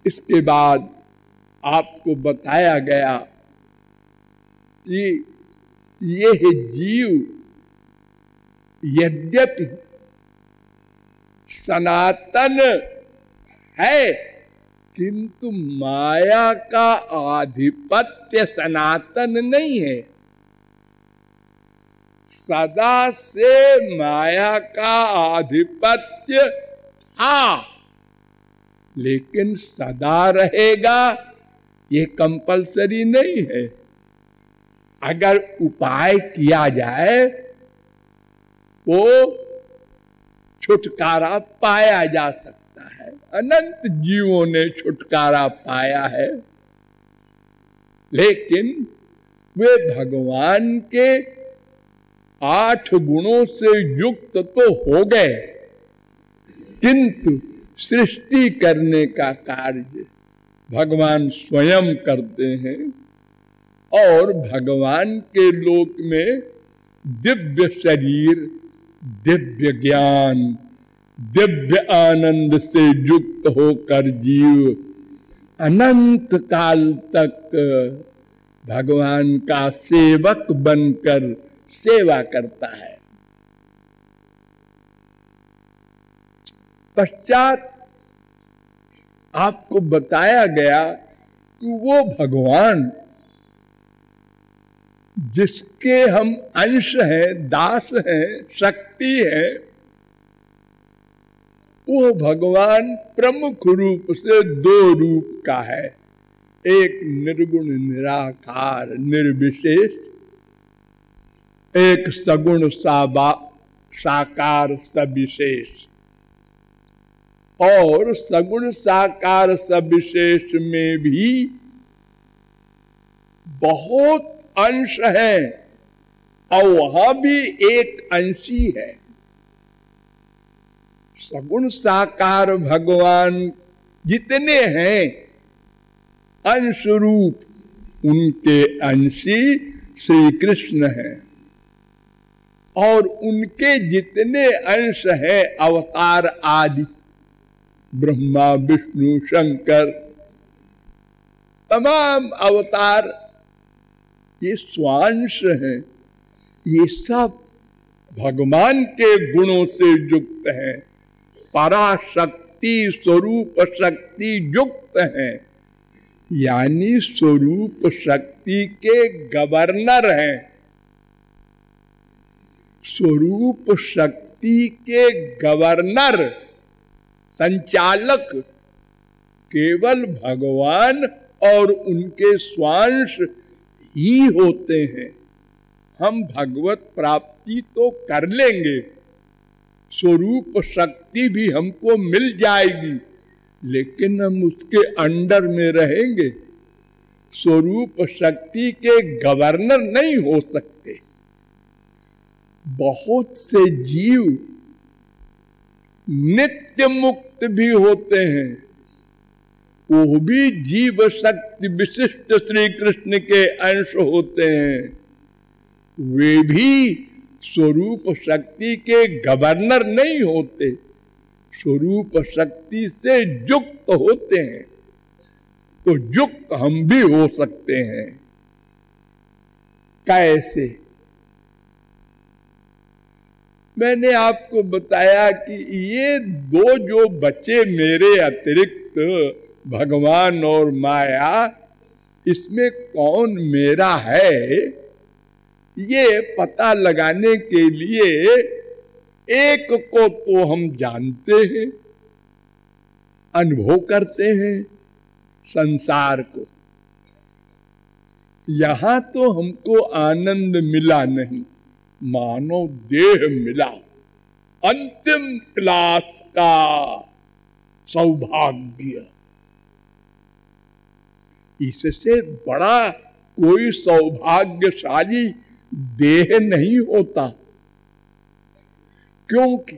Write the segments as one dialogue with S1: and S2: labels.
S1: इसके बाद आपको बताया गया कि यह जीव यद्यपि सनातन है, किंतु माया का आधिपत्य सनातन नहीं है। सदा से माया का आधिपत्य था, लेकिन सदा रहेगा ये कंपलसरी नहीं है। अगर उपाय किया जाए तो छुटकारा पाया जा सकता है। अनंत जीवों ने छुटकारा पाया है, लेकिन वे भगवान के 8 गुणों से युक्त तो हो गए, किंतु सृष्टि करने का कार्य भगवान स्वयं करते हैं। और भगवान के लोक में दिव्य शरीर, दिव्य ज्ञान, दिव्य आनंद से युक्त होकर जीव अनंत काल तक भगवान का सेवक बनकर सेवा करता है। पश्चात आपको बताया गया कि वो भगवान जिसके हम अंश हैं, दास हैं, शक्ति है, वो भगवान प्रमुख रूप से 2 रूप का है। एक निर्गुण निराकार निर्विशेष, एक सगुण साकार सविशेष। और सगुण साकार सविशेष में भी बहुत अंश है, और वहां भी एक अंशी है। सगुण साकार भगवान जितने हैं अंश रूप, उनके अंशी श्री कृष्ण हैं। और उनके जितने अंश हैं अवतार आदि, ब्रह्मा विष्णु शंकर, तमाम अवतार ये स्वांश हैं। ये सब भगवान के गुणों से युक्त हैं, पराशक्ति स्वरूप शक्ति युक्त हैं, यानी स्वरूप शक्ति के गवर्नर हैं। स्वरूप शक्ति के गवर्नर, संचालक केवल भगवान और उनके स्वांश ही होते हैं। हम भगवत प्राप्ति तो कर लेंगे, स्वरूप शक्ति भी हमको मिल जाएगी, लेकिन हम उसके अंडर में रहेंगे, स्वरूप शक्ति के गवर्नर नहीं हो सकते। बहुत से जीव नित्य मुक्त भी होते हैं, वो भी जीव शक्ति विशिष्ट श्री कृष्ण के अंश होते हैं। वे भी स्वरूप शक्ति के गवर्नर नहीं होते, स्वरूप शक्ति से युक्त होते हैं। तो युक्त हम भी हो सकते हैं। कैसे? मैंने आपको बताया कि ये 2 जो बचे मेरे अतिरिक्त, भगवान और माया, इसमें कौन मेरा है, ये पता लगाने के लिए एक को तो हम जानते हैं, अनुभव करते हैं, संसार को। यहां तो हमको आनंद मिला नहीं, मानव देह मिला, अंतिम क्लास का सौभाग्य। इससे बड़ा कोई सौभाग्यशाली देह नहीं होता, क्योंकि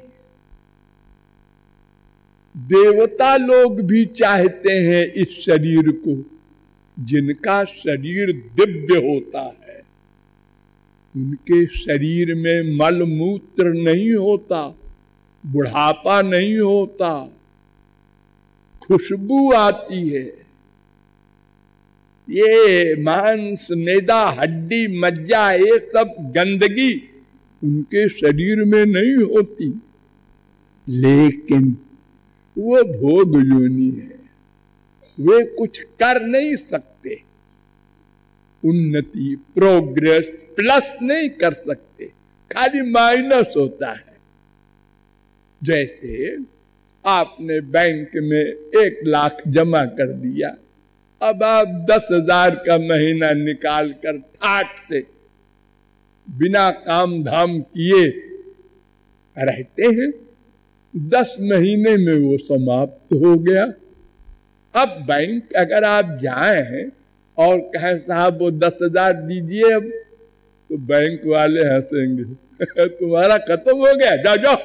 S1: देवता लोग भी चाहते हैं इस शरीर को, जिनका शरीर दिव्य होता है। उनके शरीर में मल मूत्र नहीं होता, बुढ़ापा नहीं होता, खुशबू आती है। ये मांस, मैदा, हड्डी, मज्जा, ये सब गंदगी उनके शरीर में नहीं होती, लेकिन वो भोग योनि है, वे कुछ कर नहीं सकते, उन्नति, प्रोग्रेस, प्लस नहीं कर सकते, खाली माइनस होता है। जैसे आपने बैंक में 1 लाख जमा कर दिया, अब आप 10,000 का महीना निकाल कर ठाट से बिना काम धाम किए रहते हैं, 10 महीने में वो समाप्त हो गया। अब बैंक अगर आप जाएं और कहें साहब वो 10,000 दीजिए, अब तो बैंक वाले हंसेंगे तुम्हारा खत्म हो गया, जाओ जाओ।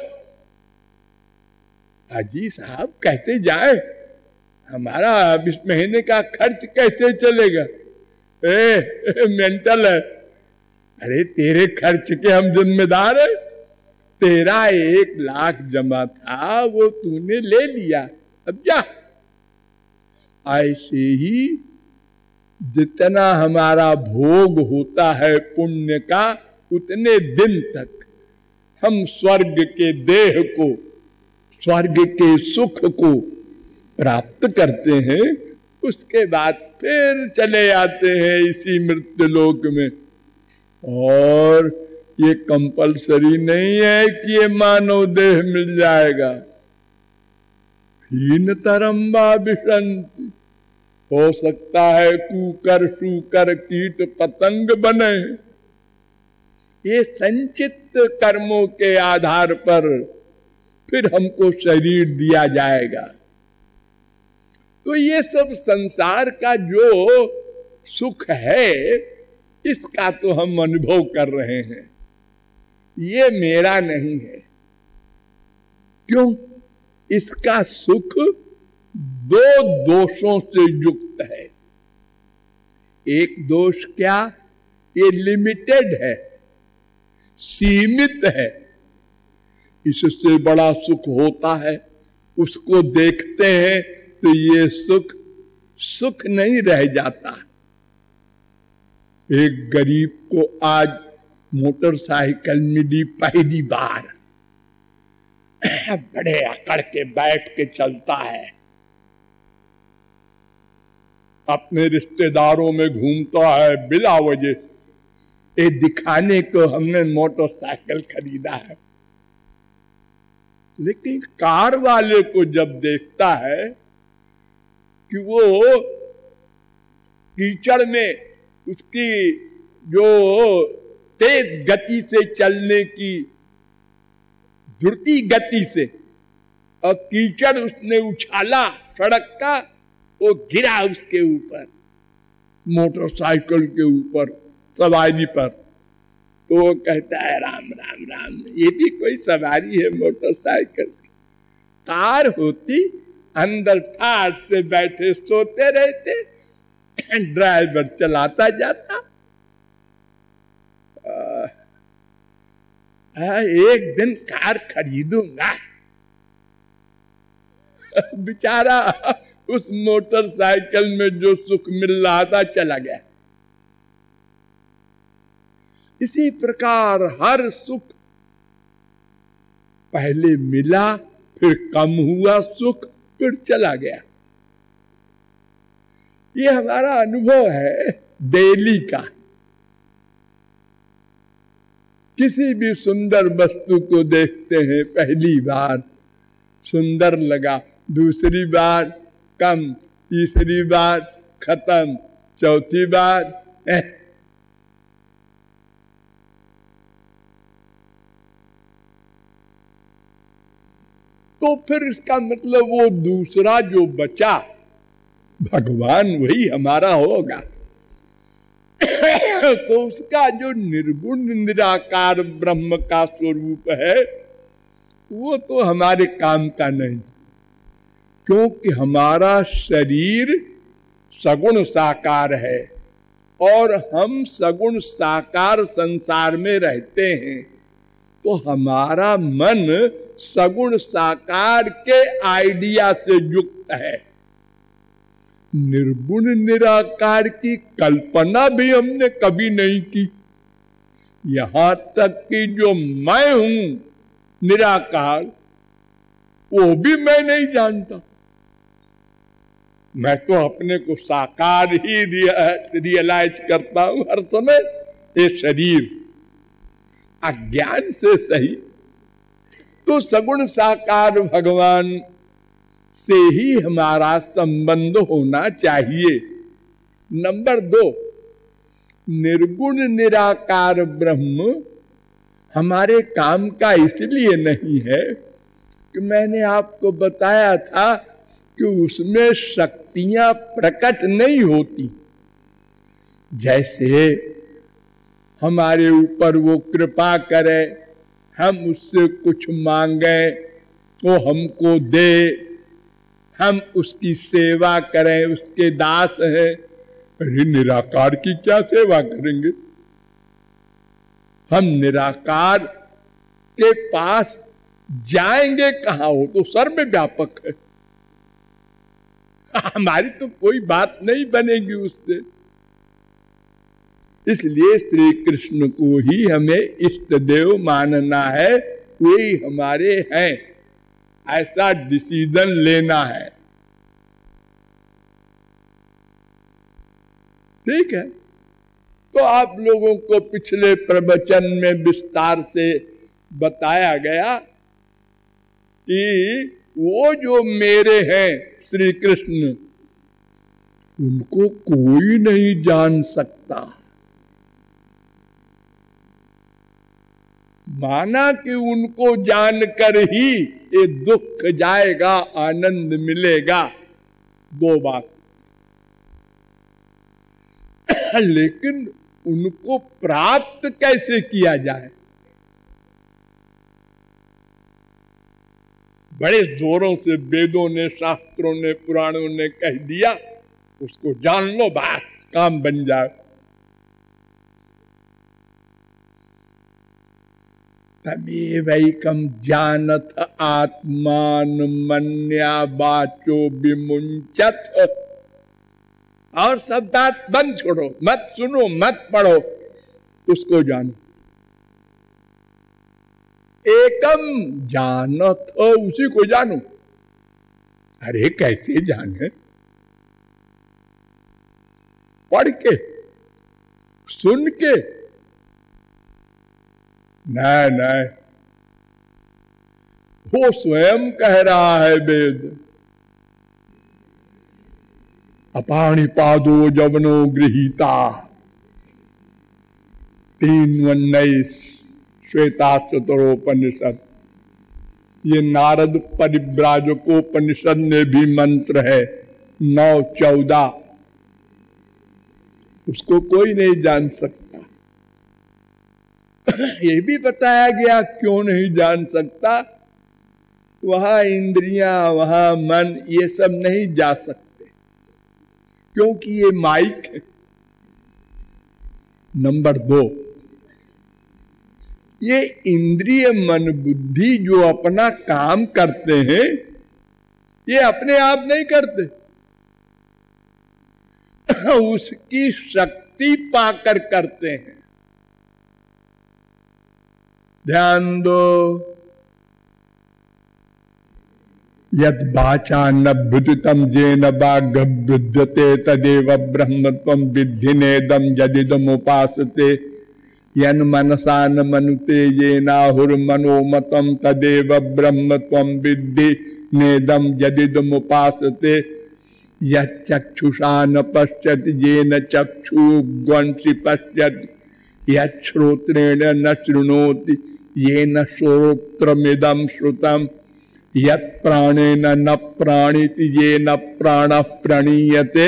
S1: हाजी साहब कैसे जाए, हमारा इस महीने का खर्च कैसे चलेगा? मेंटल है, अरे तेरे खर्च के हम जिम्मेदार हैं। तेरा 1 लाख जमा था, वो तूने ले लिया, अब जा। ऐसे ही जितना हमारा भोग होता है पुण्य का, उतने दिन तक हम स्वर्ग के देह को, स्वर्ग के सुख को प्राप्त करते हैं। उसके बाद फिर चले आते हैं इसी मृत्यु लोक में। और ये कंपलसरी नहीं है कि ये मानव देह मिल जाएगा। हीन तरम्बा विशंति, हो सकता है कूकर, शूकर, कीट, पतंग बने। ये संचित कर्मों के आधार पर फिर हमको शरीर दिया जाएगा। तो ये सब संसार का जो सुख है, इसका तो हम अनुभव कर रहे हैं, ये मेरा नहीं है। क्यों? इसका सुख 2 दोषों से युक्त है। एक दोष क्या? ये लिमिटेड है, सीमित है। इससे बड़ा सुख होता है, उसको देखते हैं तो ये सुख सुख नहीं रह जाता। एक गरीब को आज मोटरसाइकिल मिली पहली बार, बड़े अकड़ के बैठ के चलता है, अपने रिश्तेदारों में घूमता है बिला वजह, ये दिखाने को हमने मोटरसाइकिल खरीदा है। लेकिन कार वाले को जब देखता है कि वो कीचड़ में उसकी जो तेज गति से चलने की, धुरती गति से, और कीचड़ उसने उछाला सड़क का, वो गिरा उसके ऊपर, मोटरसाइकिल के ऊपर, सवारी पर। तो वो कहता है राम राम राम, ये भी कोई सवारी है मोटरसाइकिल की। कार होती, अंदर ठाट से बैठे सोते रहते, ड्राइवर चलाता जाता। एक दिन कार खरीदूंगा। बेचारा उस मोटरसाइकिल में जो सुख मिल रहा था चला गया। इसी प्रकार हर सुख पहले मिला, फिर कम हुआ सुख, फिर चला गया। ये हमारा अनुभव है डेली का। किसी भी सुंदर वस्तु को देखते हैं, पहली बार सुंदर लगा, दूसरी बार कम, तीसरी बार खत्म, चौथी बार तो फिर इसका मतलब वो दूसरा जो बचा, भगवान वही हमारा होगा। तो उसका जो निर्गुण निराकार ब्रह्म का स्वरूप है, वो तो हमारे काम का नहीं, क्योंकि हमारा शरीर सगुण साकार है और हम सगुण साकार संसार में रहते हैं। तो हमारा मन सगुण साकार के आइडिया से युक्त है। निर्गुण निराकार की कल्पना भी हमने कभी नहीं की। यहां तक कि जो मैं हूं निराकार, वो भी मैं नहीं जानता। मैं तो अपने को साकार ही रियलाइज करता हूं हर समय। ये शरीर अज्ञान से सही तो सगुण साकार भगवान से ही हमारा संबंध होना चाहिए। नंबर 2, निर्गुण निराकार ब्रह्म हमारे काम का इसलिए नहीं है कि मैंने आपको बताया था कि उसमें शक्तियां प्रकट नहीं होती। जैसे हमारे ऊपर वो कृपा करे, हम उससे कुछ मांगे, वो हमको दे, हम उसकी सेवा करें, उसके दास हैं। अरे निराकार की क्या सेवा करेंगे? हम निराकार के पास जाएंगे कहां? हो तो सर्वव्यापक है, हमारी तो कोई बात नहीं बनेगी उससे। इसलिए श्री कृष्ण को ही हमें इष्ट देव मानना है, वही हमारे हैं, ऐसा डिसीजन लेना है। ठीक है, तो आप लोगों को पिछले प्रवचन में विस्तार से बताया गया कि वो जो मेरे हैं श्री कृष्ण, उनको कोई नहीं जान सकता। माना कि उनको जानकर ही ये दुख जाएगा, आनंद मिलेगा, 2 बात। लेकिन उनको प्राप्त कैसे किया जाए? बड़े जोरों से वेदों ने, शास्त्रों ने, पुराणों ने कह दिया, उसको जान लो, बात काम बन जाए। तमेवैकं जानथ आत्मान मन्या वाचो विमुंचत। और सब बात बंद छोड़ो, मत सुनो, मत पढ़ो, उसको जानो। एकम जानथ, उसी को जानो। अरे कैसे जाने? पढ़ के, सुन के? नहीं नहीं, वो स्वयं कह रहा है वेद। अपाणिपादो जवनो गृहीता 3:19 श्वेताश्वतरोपनिषद। ये नारद परिव्राजकोपनिषद में भी मंत्र है 9:14। उसको कोई नहीं जान सकता। ये भी बताया गया क्यों नहीं जान सकता। वहां इंद्रियां, वहां मन, ये सब नहीं जा सकते, क्योंकि ये माइक है। नंबर 2, ये इंद्रिय मन बुद्धि जो अपना काम करते हैं, ये अपने आप नहीं करते, उसकी शक्ति पाकर करते हैं। ध्यान दो, यद वाचा न भुजितम जेन वाग्भ्युद्यते तदेव ब्रह्मत्वं विद्धि नेदम यदिदम उपासते यन मनसा न मनुते येनाहुर्मनोमतं तदेव ब्रह्मत्वं विद्धि नेदम यदिदम उपासते यक्षुषा न पश्यति येन चक्षुर्वंशी पश्यति यश्रोत्रेण न शृणोति येन श्रोत्रमिदं श्रुतम् यत् प्राणेन न प्राणिति येन प्राणः प्रणीयते।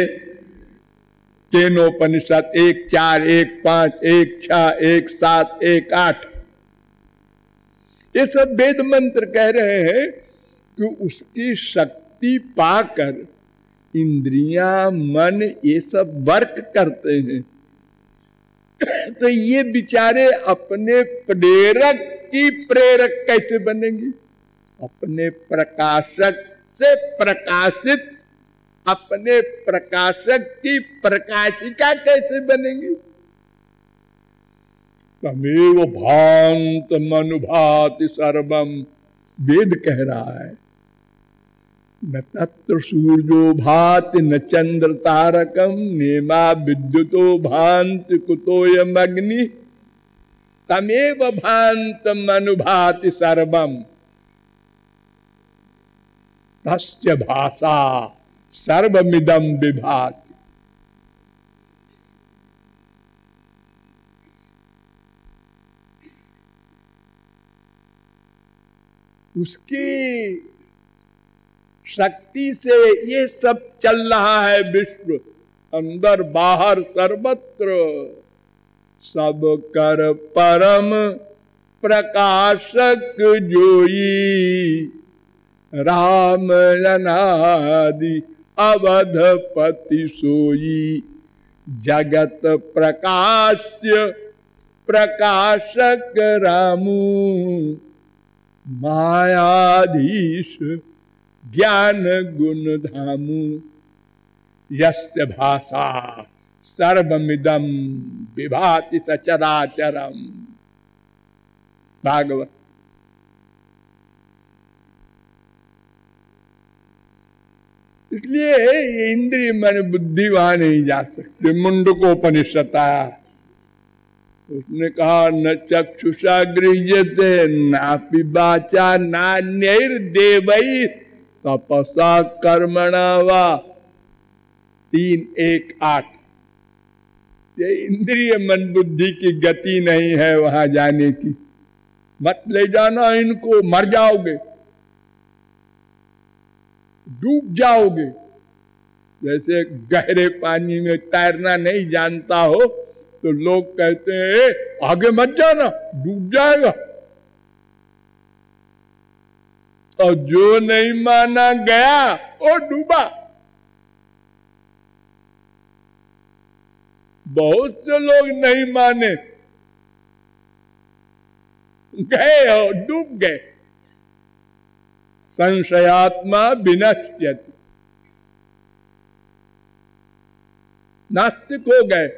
S1: केनोपनिषद 1:4, 1:5, 1:6, 1:7, 1:8। ये सब वेद मंत्र कह रहे हैं कि उसकी शक्ति पाकर इंद्रियां, मन, ये सब वर्क करते हैं। तो ये बेचारे अपने प्रेरक की प्रेरक कैसे बनेंगी? अपने प्रकाशक से प्रकाशित अपने प्रकाशक की प्रकाशिका कैसे बनेंगी? तमेव भांत मनुभाति सर्वम, वेद कह रहा है। न तत्र सूर्यो भाति न चंद्र तारकम, नेमा विद्युतो भांति कुतोयम अग्नि, तमेव भांत मनुभाति सर्वम, तस्य भाषा सर्वमिदं विभाति। उसकी शक्ति से ये सब चल रहा है विश्व, अंदर बाहर सर्वत्र। सब कर परम प्रकाशक जोई, राम अनादि अवधपति सोई, जगत प्रकाश्य प्रकाशक रामू, मायाधीश ज्ञान गुण धामु, यस्य भाषा सर्वमिदं विभाति सचराचरम। भागवत। इसलिए ये इंद्रिय मन बुद्धि वहां नहीं जा सकते। मुंडकोपनिषद आया, उसने कहा न चक्षुषा गृह्यते नापि वाचा नान्यैर्देवैः तपसा कर्मणा वा। 3:1-8। ये इंद्रिय मन बुद्धि की गति नहीं है वहां जाने की। मत ले जाना इनको, मर जाओगे, डूब जाओगे। जैसे गहरे पानी में तैरना नहीं जानता हो तो लोग कहते हैं आगे मत जाना, डूब जाएगा। और जो नहीं माना गया वो डूबा। बहुत से लोग नहीं माने, गए और डूब गए। संशयात्मा विनश्यति, नास्तिक हो गए।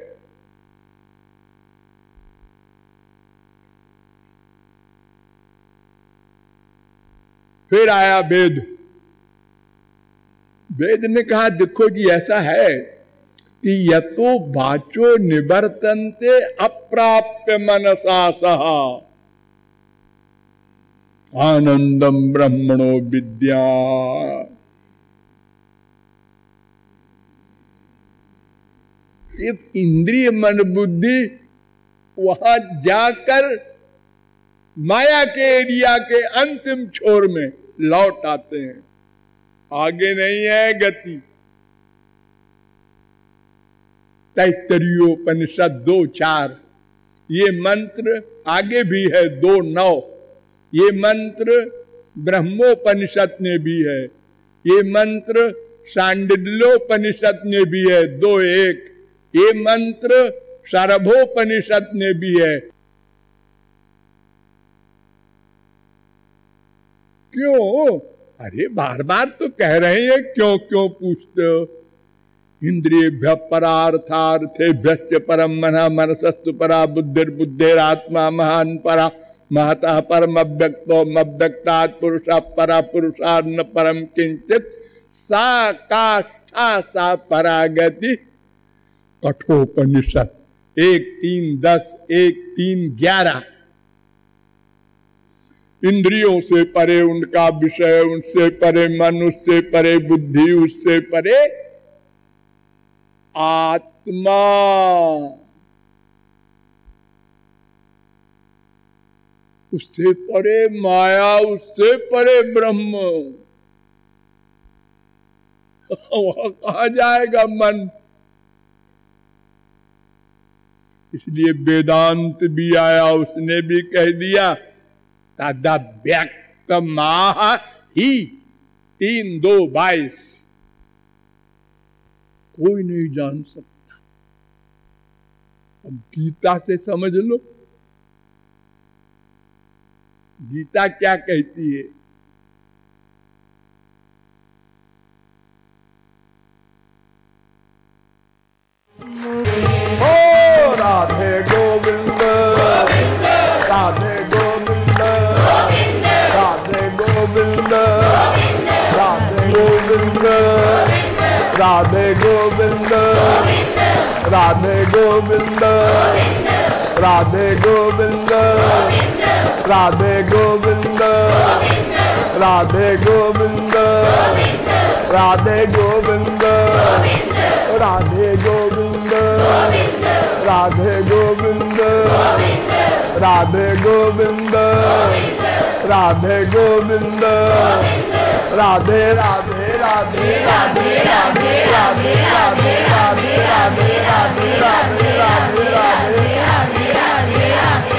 S1: फिर आया वेद। वेद ने कहा देखो जी ऐसा है कि यतो वाचो निवर्तन्ते अप्राप्य मनसा सहा, आनंदम ब्रह्मणो विद्या। इस इंद्रिय मन बुद्धि वहां जाकर माया के एरिया के अंतिम छोर में लौट आते हैं। आगे नहीं है गति। तैत्तरीयोपनिषद 2:4। ये मंत्र आगे भी है 2:9। ये मंत्र ब्रह्मोपनिषद में भी है। ये मंत्र शांडिल्योपनिषद में भी है 2:1। ये मंत्र शारभोपनिषद में भी है। क्यों? अरे बार बार तो कह रहे हैं, क्यों क्यों पूछते हो? इंद्रियभ्य परार्थार्थेभ्य परम मनः मनसस्तु परा बुद्धिर्बुद्धिरात्मा महान परा महतः परम अव्यक्तो अव्यक्तात् पुरुषः परा पुरुषात् न परम किंचित सा काष्ठा सा परागति। कठोपनिषद 1:3-10, 1:3-11। इंद्रियों से परे उनका विषय, उनसे परे मन, उससे परे बुद्धि, उससे परे आत्मा। उससे परे माया, उससे परे ब्रह्म। वहां कहां जाएगा मन? इसलिए वेदांत भी आया, उसने भी कह दिया तदव्यक्त माह ही 3:2-22। कोई नहीं जान सकता। अब गीता से समझ लो, गीता क्या कहती है? गोविंद राधे गोविंद राधे गोविंद राधे गोविंद राधे गोविंद राधे गोविंद राधे गोविंद राधे गोविंद राधे गोविंद राधे गोविंद राधे गोविंद राधे राधे राधे राधे राधे राधे राधे राधे राधे राधे राधे राधे राधे राधे राधे